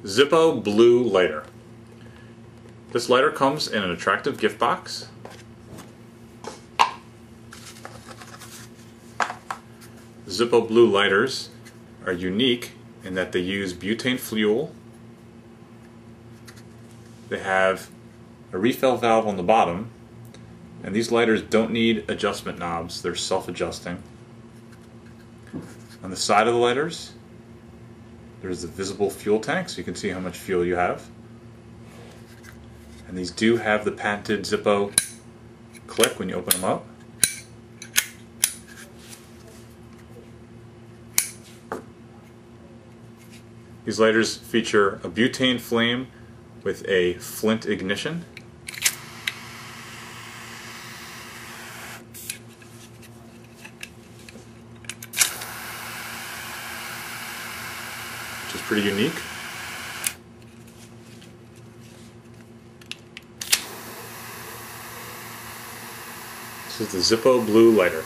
Zippo Blu Lighter. This lighter comes in an attractive gift box. Zippo Blu lighters are unique in that they use butane fuel. They have a refill valve on the bottom, and these lighters don't need adjustment knobs, they're self-adjusting. On the side of the lighters, there's the visible fuel tank, so you can see how much fuel you have. And these do have the patented Zippo click when you open them up. These lighters feature a butane flame with a flint ignition. Which is pretty unique. This is the Zippo Blu Lighter.